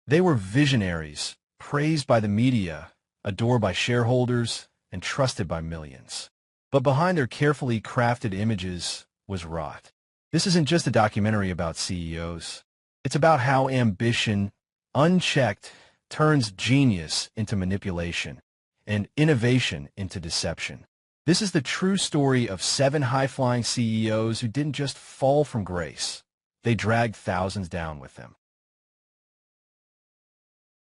They were visionaries, praised by the media, adored by shareholders, and trusted by millions. But behind their carefully crafted images was rot. This isn't just a documentary about CEOs. It's about how ambition, unchecked, turns genius into manipulation and innovation into deception. This is the true story of 7 high-flying CEOs who didn't just fall from grace. They dragged thousands down with them.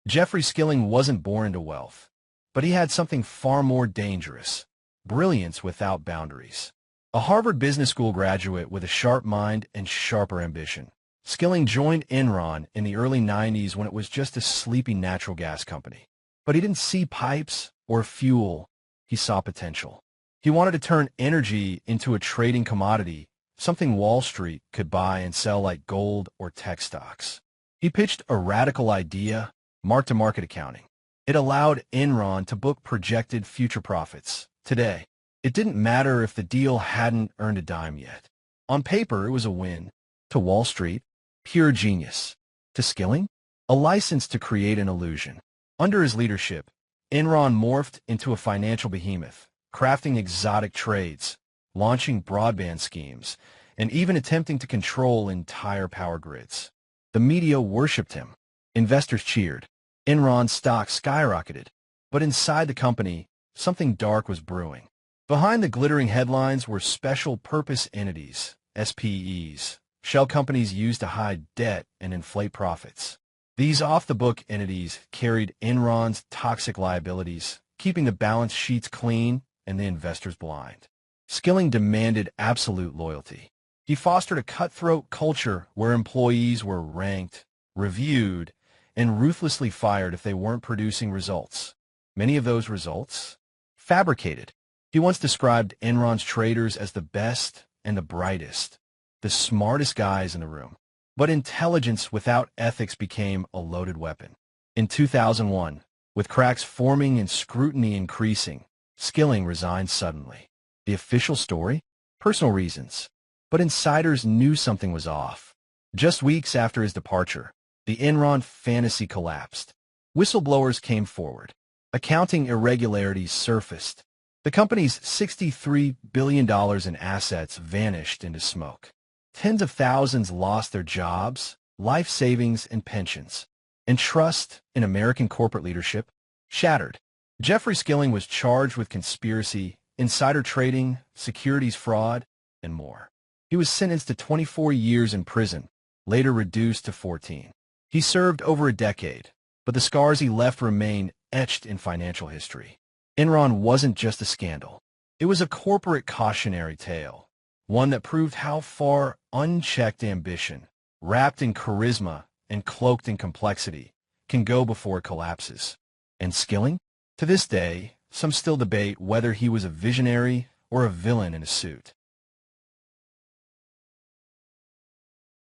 Jeffrey Skilling wasn't born into wealth, but he had something far more dangerous: brilliance without boundaries. A Harvard Business School graduate with a sharp mind and sharper ambition, Skilling joined Enron in the early 90s when it was just a sleepy natural gas company. But he didn't see pipes or fuel. He saw potential. He wanted to turn energy into a trading commodity, something Wall Street could buy and sell like gold or tech stocks. He pitched a radical idea: mark-to-market accounting. It allowed Enron to book projected future profits today. It didn't matter if the deal hadn't earned a dime yet. On paper, it was a win. To Wall Street, pure genius. To Skilling, a license to create an illusion. Under his leadership, Enron morphed into a financial behemoth, crafting exotic trades, launching broadband schemes, and even attempting to control entire power grids. The media worshipped him. Investors cheered. Enron's stock skyrocketed. But inside the company, something dark was brewing. Behind the glittering headlines were special purpose entities, SPEs, shell companies used to hide debt and inflate profits. These off-the-book entities carried Enron's toxic liabilities, keeping the balance sheets clean and the investors blind. Skilling demanded absolute loyalty. He fostered a cutthroat culture where employees were ranked, reviewed, and ruthlessly fired if they weren't producing results. Many of those results? Fabricated. He once described Enron's traders as the best and the brightest, the smartest guys in the room. But intelligence without ethics became a loaded weapon. In 2001, with cracks forming and scrutiny increasing, Skilling resigned suddenly. The official story? Personal reasons. But insiders knew something was off. Just weeks after his departure, the Enron fantasy collapsed. Whistleblowers came forward. Accounting irregularities surfaced. The company's $63 billion in assets vanished into smoke. Tens of thousands lost their jobs, life savings, and pensions. And trust in American corporate leadership shattered. Jeffrey Skilling was charged with conspiracy, insider trading, securities fraud, and more. He was sentenced to 24 years in prison, later reduced to 14. He served over a decade, but the scars he left remain etched in financial history. Enron wasn't just a scandal. It was a corporate cautionary tale, one that proved how far unchecked ambition, wrapped in charisma and cloaked in complexity, can go before it collapses. And Skilling? To this day, some still debate whether he was a visionary or a villain in a suit.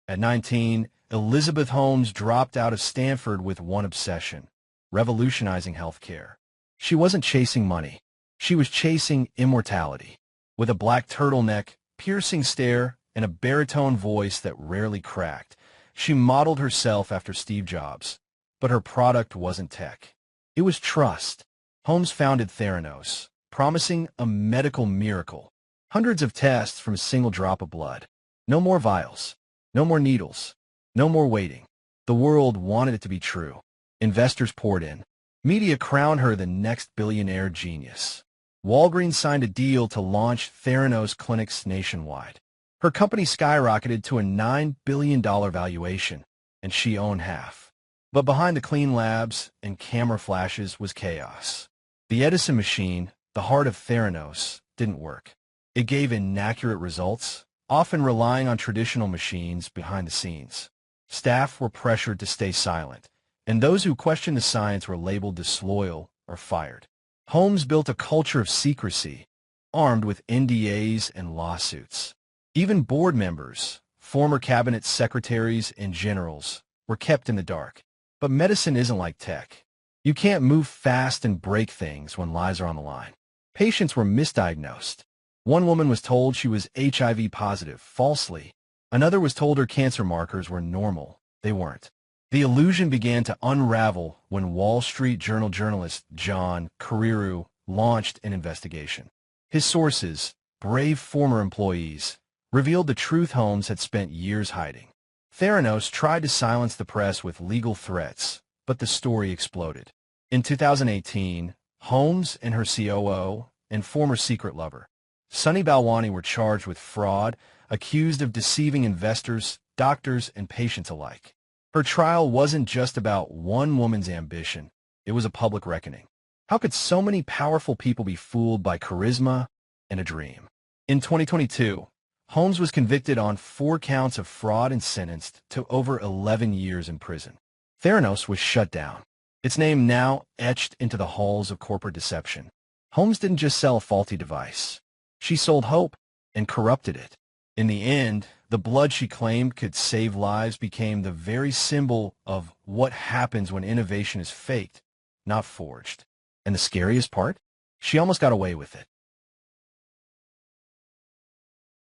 At 19, Elizabeth Holmes dropped out of Stanford with one obsession: revolutionizing healthcare. She wasn't chasing money. She was chasing immortality. With a black turtleneck, piercing stare, and a baritone voice that rarely cracked, she modeled herself after Steve Jobs. But her product wasn't tech. It was trust. Holmes founded Theranos, promising a medical miracle. Hundreds of tests from a single drop of blood. No more vials. No more needles. No more waiting. The world wanted it to be true. Investors poured in. Media crowned her the next billionaire genius. Walgreens signed a deal to launch Theranos clinics nationwide. Her company skyrocketed to a $9 billion valuation, and she owned half. But behind the clean labs and camera flashes was chaos. The Edison machine, the heart of Theranos, didn't work. It gave inaccurate results, often relying on traditional machines behind the scenes. Staff were pressured to stay silent, and those who questioned the science were labeled disloyal or fired. Holmes built a culture of secrecy, armed with NDAs and lawsuits. Even board members, former cabinet secretaries, and generals were kept in the dark. But medicine isn't like tech. You can't move fast and break things when lives are on the line. Patients were misdiagnosed. One woman was told she was HIV positive, falsely. Another was told her cancer markers were normal. They weren't. The illusion began to unravel when Wall Street Journal journalist John Carreyrou launched an investigation. His sources, brave former employees, revealed the truth Holmes had spent years hiding. Theranos tried to silence the press with legal threats, but the story exploded. In 2018, Holmes and her COO and former secret lover, Sunny Balwani, were charged with fraud, accused of deceiving investors, doctors, and patients alike. Her trial wasn't just about one woman's ambition. It was a public reckoning. How could so many powerful people be fooled by charisma and a dream? In 2022, Holmes was convicted on 4 counts of fraud and sentenced to over 11 years in prison. Theranos was shut down, its name now etched into the halls of corporate deception. Holmes didn't just sell a faulty device. She sold hope and corrupted it. In the end, the blood she claimed could save lives became the very symbol of what happens when innovation is faked, not forged. And the scariest part? She almost got away with it.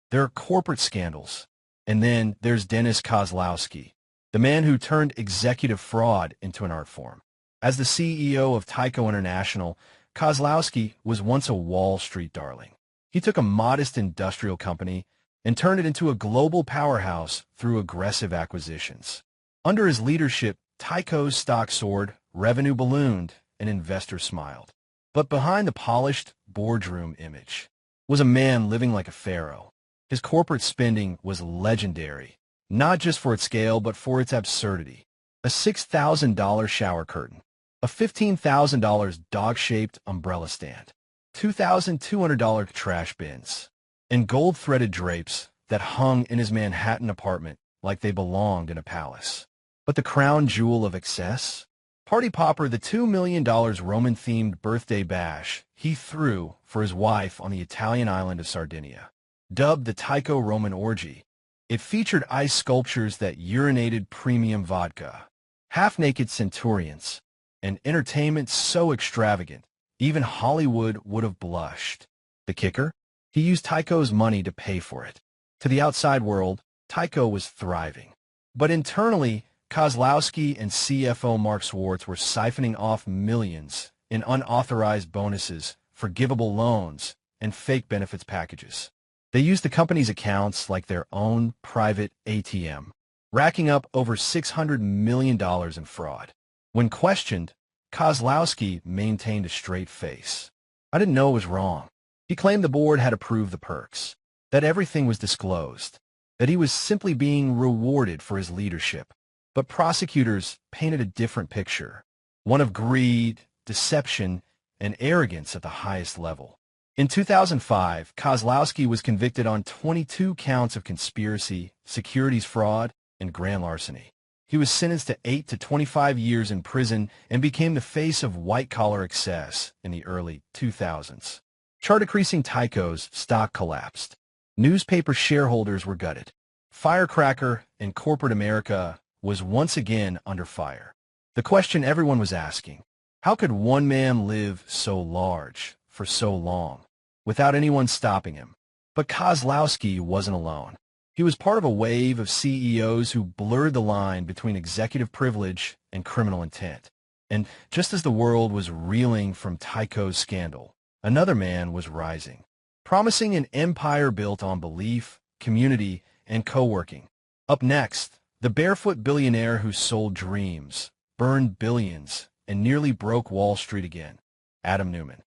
There are corporate scandals. And then there's Dennis Kozlowski, the man who turned executive fraud into an art form. As the CEO of Tyco International, Kozlowski was once a Wall Street darling. He took a modest industrial company and turned it into a global powerhouse through aggressive acquisitions. Under his leadership, Tyco's stock soared, revenue ballooned, and investors smiled. But behind the polished boardroom image was a man living like a pharaoh. His corporate spending was legendary, not just for its scale, but for its absurdity. A $6,000 shower curtain, a $15,000 dog-shaped umbrella stand, $2,200 trash bins, and gold-threaded drapes that hung in his Manhattan apartment like they belonged in a palace. But the crown jewel of excess? Party Popper, the $2 million Roman-themed birthday bash he threw for his wife on the Italian island of Sardinia. Dubbed the Tyco Roman Orgy, it featured ice sculptures that urinated premium vodka, half-naked centurions, and entertainment so extravagant, even Hollywood would have blushed. The kicker? He used Tyco's money to pay for it. To the outside world, Tyco was thriving. But internally, Kozlowski and CFO Mark Schwartz were siphoning off millions in unauthorized bonuses, forgivable loans, and fake benefits packages. They used the company's accounts like their own private ATM, racking up over $600 million in fraud. When questioned, Kozlowski maintained a straight face. I didn't know it was wrong. He claimed the board had approved the perks, that everything was disclosed, that he was simply being rewarded for his leadership. But prosecutors painted a different picture, one of greed, deception, and arrogance at the highest level. In 2005, Kozlowski was convicted on 22 counts of conspiracy, securities fraud, and grand larceny. He was sentenced to 8 to 25 years in prison and became the face of white-collar excess in the early 2000s. Chart-decreasing Tyco's stock collapsed. Newspaper shareholders were gutted. Firecracker and corporate America was once again under fire. The question everyone was asking, how could one man live so large for so long without anyone stopping him? But Kozlowski wasn't alone. He was part of a wave of CEOs who blurred the line between executive privilege and criminal intent. And just as the world was reeling from Tyco's scandal, another man was rising, promising an empire built on belief, community, and co-working. Up next, the barefoot billionaire who sold dreams, burned billions, and nearly broke Wall Street again, Adam Neumann.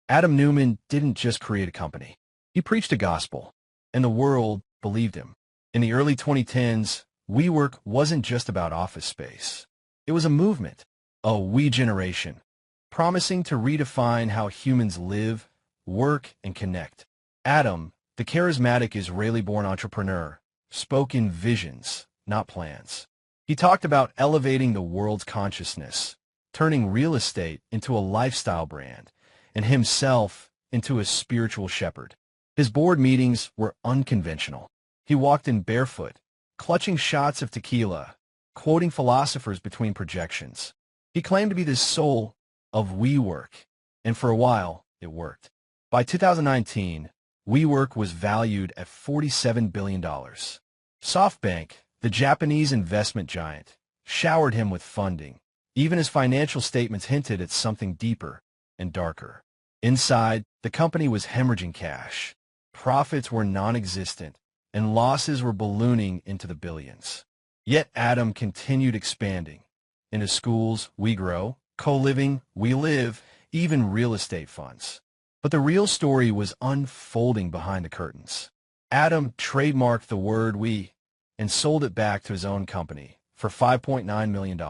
Adam Neumann didn't just create a company. He preached a gospel, and the world believed him. In the early 2010s, WeWork wasn't just about office space. It was a movement, a we generation, promising to redefine how humans live, work, and connect. Adam, the charismatic Israeli-born entrepreneur, spoke in visions, not plans. He talked about elevating the world's consciousness, turning real estate into a lifestyle brand, and himself into a spiritual shepherd. His board meetings were unconventional. He walked in barefoot, clutching shots of tequila, quoting philosophers between projections. He claimed to be the soul of WeWork, and for a while, it worked. By 2019, WeWork was valued at $47 billion. SoftBank, the Japanese investment giant, showered him with funding. Even his financial statements hinted at something deeper and darker. Inside, the company was hemorrhaging cash. Profits were non-existent, and losses were ballooning into the billions. Yet Adam continued expanding. Into schools, we grow. Co-living, we live. Even real estate funds. But the real story was unfolding behind the curtains. Adam trademarked the word "we" and sold it back to his own company for $5.9 million.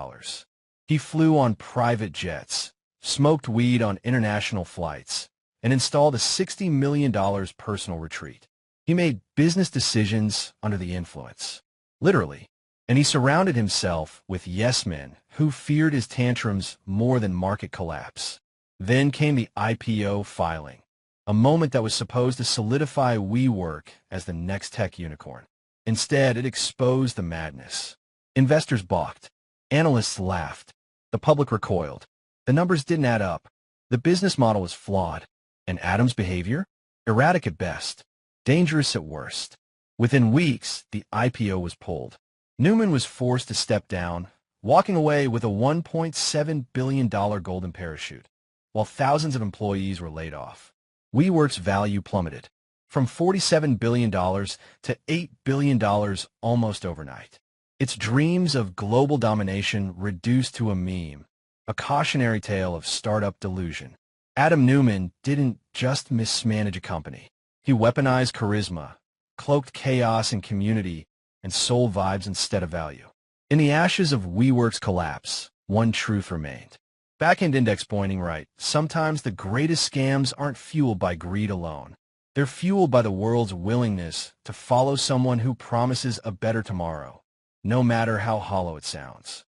He flew on private jets, smoked weed on international flights, and installed a $60 million personal retreat. He made business decisions under the influence, literally, and he surrounded himself with yes-men who feared his tantrums more than market collapse. Then came the IPO filing, a moment that was supposed to solidify WeWork as the next tech unicorn. Instead, it exposed the madness. Investors balked. Analysts laughed. The public recoiled. The numbers didn't add up. The business model was flawed. And Adam's behavior? Erratic at best. Dangerous at worst. Within weeks, the IPO was pulled. Newman was forced to step down, walking away with a $1.7 billion golden parachute, while thousands of employees were laid off. WeWork's value plummeted from $47 billion to $8 billion almost overnight. Its dreams of global domination reduced to a meme, a cautionary tale of startup delusion. Adam Newman didn't just mismanage a company. He weaponized charisma, cloaked chaos in community, and sold vibes instead of value. In the ashes of WeWork's collapse, one truth remained. Back-end index pointing right. Sometimes the greatest scams aren't fueled by greed alone. They're fueled by the world's willingness to follow someone who promises a better tomorrow, no matter how hollow it sounds.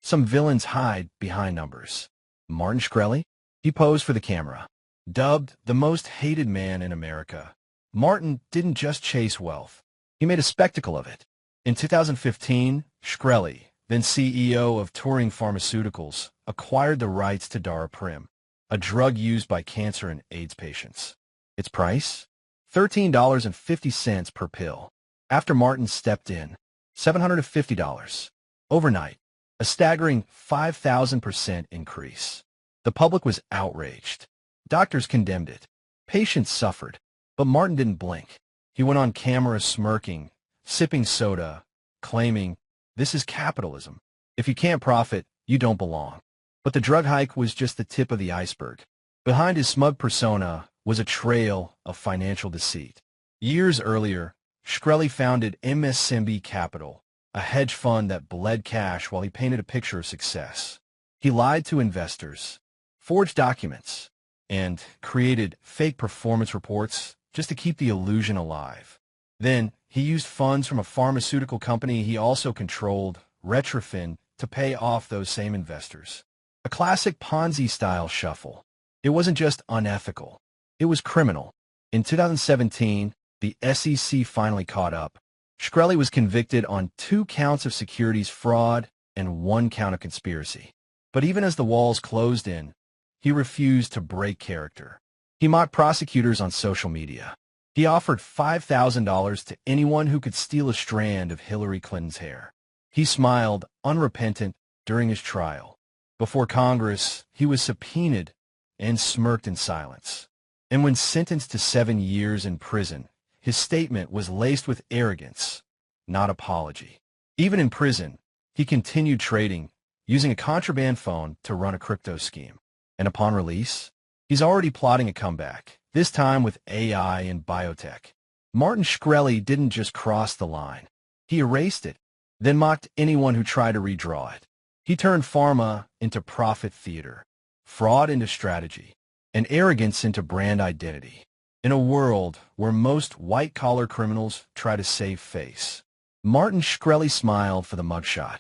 Some villains hide behind numbers. Martin Shkreli? He posed for the camera. Dubbed the most hated man in America, Martin didn't just chase wealth. He made a spectacle of it. In 2015, Shkreli, then CEO of Turing Pharmaceuticals, acquired the rights to Daraprim, a drug used by cancer and AIDS patients. Its price? $13.50 per pill. After Martin stepped in, $750. Overnight, a staggering 5,000% increase. The public was outraged. Doctors condemned it. Patients suffered. But Martin didn't blink. He went on camera smirking, sipping soda, claiming, "This is capitalism. If you can't profit, you don't belong." But the drug hike was just the tip of the iceberg. Behind his smug persona was a trail of financial deceit. Years earlier, Shkreli founded MSMB Capital, a hedge fund that bled cash while he painted a picture of success. He lied to investors, forged documents, and created fake performance reports just to keep the illusion alive. Then, he used funds from a pharmaceutical company he also controlled, Retrofin, to pay off those same investors. A classic Ponzi-style shuffle. It wasn't just unethical. It was criminal. In 2017, the SEC finally caught up. Shkreli was convicted on 2 counts of securities fraud and 1 count of conspiracy. But even as the walls closed in, he refused to break character. He mocked prosecutors on social media. He offered $5,000 to anyone who could steal a strand of Hillary Clinton's hair. He smiled, unrepentant, during his trial. Before Congress, he was subpoenaed and smirked in silence. And when sentenced to 7 years in prison, his statement was laced with arrogance, not apology. Even in prison, he continued trading, using a contraband phone to run a crypto scheme. And upon release, he's already plotting a comeback, this time with AI and biotech. Martin Shkreli didn't just cross the line. He erased it, then mocked anyone who tried to redraw it. He turned pharma into profit theater, fraud into strategy, and arrogance into brand identity. In a world where most white-collar criminals try to save face, Martin Shkreli smiled for the mugshot.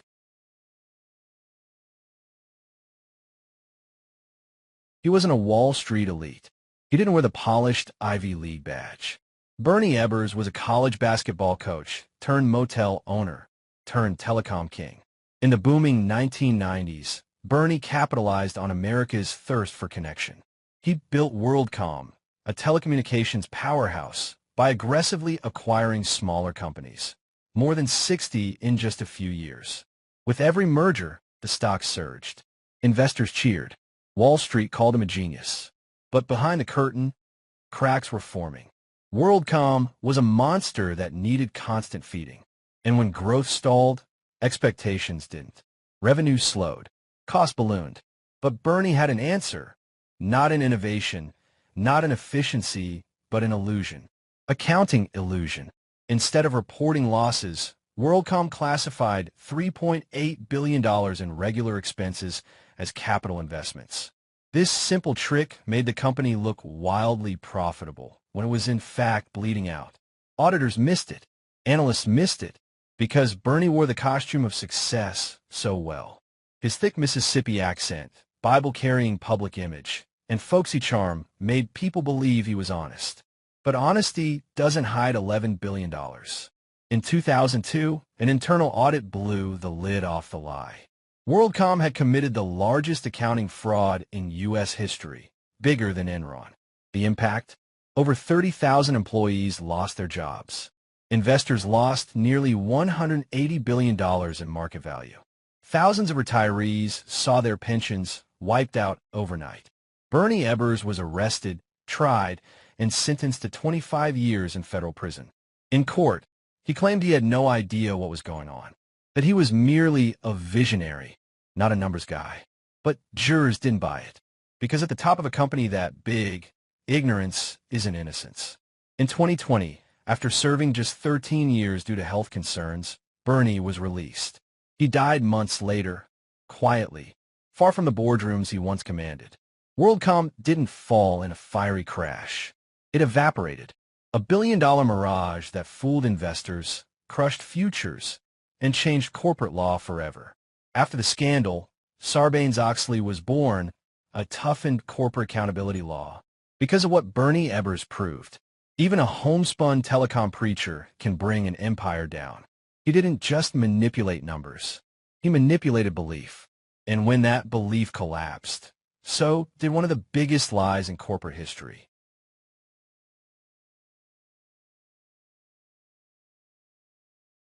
He wasn't a Wall Street elite. He didn't wear the polished Ivy League badge. Bernie Ebbers was a college basketball coach, turned motel owner, turned telecom king. In the booming 1990s, Bernie capitalized on America's thirst for connection. He built WorldCom, a telecommunications powerhouse, by aggressively acquiring smaller companies. more than 60 in just a few years. With every merger, the stock surged. Investors cheered. Wall Street called him a genius. But behind the curtain, cracks were forming. WorldCom was a monster that needed constant feeding. And when growth stalled, expectations didn't. Revenue slowed. Cost ballooned. But Bernie had an answer. Not an innovation, not an efficiency, but an illusion. Accounting illusion. Instead of reporting losses, WorldCom classified $3.8 billion in regular expenses as capital investments. This simple trick made the company look wildly profitable when it was in fact bleeding out. Auditors missed it. Analysts missed it because Bernie wore the costume of success so well. His thick Mississippi accent, Bible-carrying public image, and folksy charm made people believe he was honest. But honesty doesn't hide $11 billion. In 2002, an internal audit blew the lid off the lie. WorldCom had committed the largest accounting fraud in U.S. history, bigger than Enron. The impact? Over 30,000 employees lost their jobs. Investors lost nearly $180 billion in market value. Thousands of retirees saw their pensions wiped out overnight. Bernie Ebbers was arrested, tried, and sentenced to 25 years in federal prison. In court, he claimed he had no idea what was going on, that he was merely a visionary, not a numbers guy. But jurors didn't buy it, because at the top of a company that big, ignorance isn't innocence. In 2020, after serving just 13 years due to health concerns, Bernie was released. He died months later, quietly, far from the boardrooms he once commanded. WorldCom didn't fall in a fiery crash. It evaporated. A billion-dollar mirage that fooled investors, crushed futures, and changed corporate law forever. After the scandal, Sarbanes-Oxley was born, a toughened corporate accountability law. Because of what Bernie Ebbers proved, even a homespun telecom preacher can bring an empire down. He didn't just manipulate numbers. He manipulated belief. And when that belief collapsed, so did one of the biggest lies in corporate history.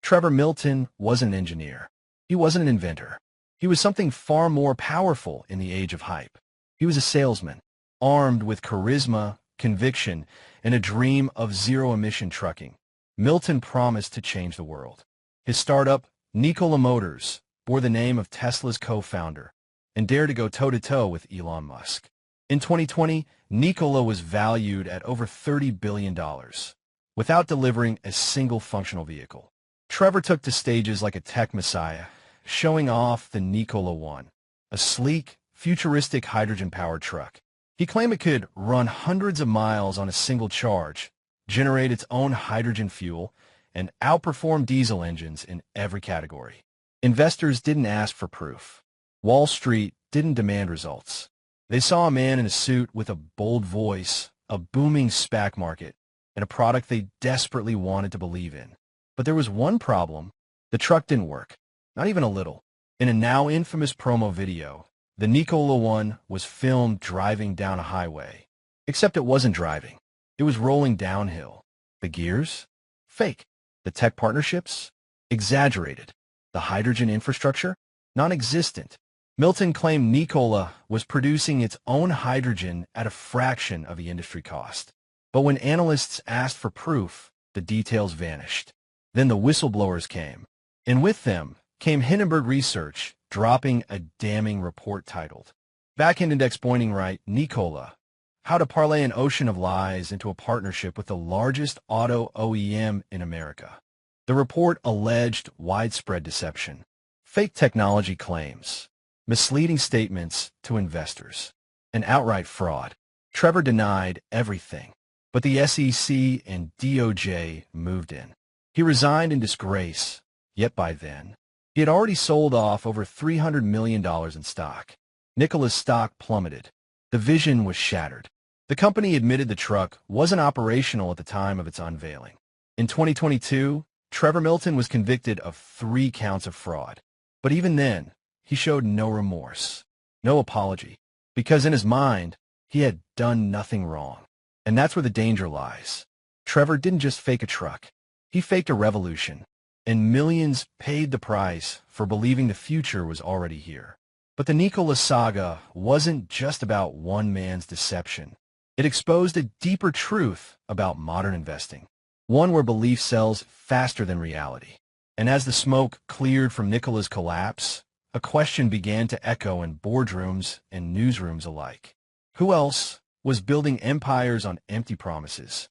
Trevor Milton wasn't an engineer. He wasn't an inventor. He was something far more powerful in the age of hype. He was a salesman, armed with charisma, conviction, and a dream of zero-emission trucking. Milton promised to change the world. His startup, Nikola Motors, bore the name of Tesla's co-founder and dared to go toe-to-toe with Elon Musk. In 2020, Nikola was valued at over $30 billion, without delivering a single functional vehicle. Trevor took to stages like a tech messiah, showing off the Nikola One, a sleek, futuristic hydrogen-powered truck. He claimed it could run hundreds of miles on a single charge, generate its own hydrogen fuel, and outperform diesel engines in every category. Investors didn't ask for proof. Wall Street didn't demand results. They saw a man in a suit with a bold voice, a booming SPAC market, and a product they desperately wanted to believe in. But there was one problem. The truck didn't work, not even a little. In a now infamous promo video, the Nikola One was filmed driving down a highway. Except it wasn't driving. It was rolling downhill. The gears? Fake. The tech partnerships? Exaggerated. The hydrogen infrastructure? Non-existent. Milton claimed Nikola was producing its own hydrogen at a fraction of the industry cost. But when analysts asked for proof, the details vanished. Then the whistleblowers came. And with them came Hindenburg Research, dropping a damning report titled, Back-end Index Pointing Right, Nikola, How to Parlay an Ocean of Lies into a Partnership with the Largest Auto OEM in America. The report alleged widespread deception, fake technology claims, misleading statements to investors, and outright fraud. Trevor denied everything, but the SEC and DOJ moved in. He resigned in disgrace, yet by then, he had already sold off over $300 million in stock. Nikola's stock plummeted. The vision was shattered. The company admitted the truck wasn't operational at the time of its unveiling. In 2022, Trevor Milton was convicted of 3 counts of fraud. But even then, he showed no remorse, no apology, because in his mind, he had done nothing wrong. And that's where the danger lies. Trevor didn't just fake a truck. He faked a revolution. and millions paid the price for believing the future was already here. But the Nikola saga wasn't just about one man's deception. It exposed a deeper truth about modern investing, one where belief sells faster than reality. And as the smoke cleared from Nikola's collapse, a question began to echo in boardrooms and newsrooms alike. Who else was building empires on empty promises?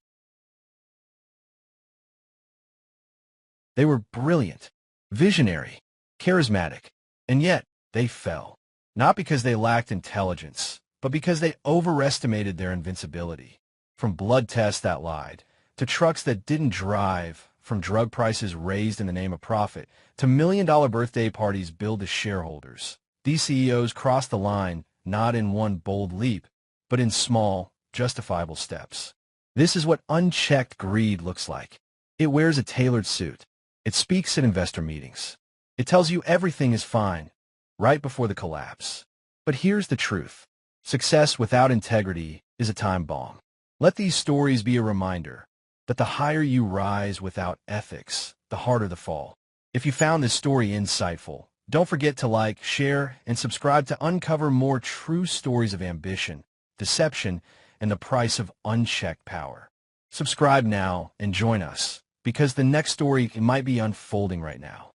They were brilliant, visionary, charismatic, and yet they fell. Not because they lacked intelligence, but because they overestimated their invincibility. From blood tests that lied, to trucks that didn't drive, from drug prices raised in the name of profit, to million-dollar birthday parties billed to shareholders. These CEOs crossed the line not in one bold leap, but in small, justifiable steps. This is what unchecked greed looks like. It wears a tailored suit. It speaks at investor meetings. It tells you everything is fine, right before the collapse. But here's the truth. Success without integrity is a time bomb. Let these stories be a reminder that the higher you rise without ethics, the harder the fall. If you found this story insightful, don't forget to like, share, and subscribe to uncover more true stories of ambition, deception, and the price of unchecked power. Subscribe now and join us, because the next story might be unfolding right now.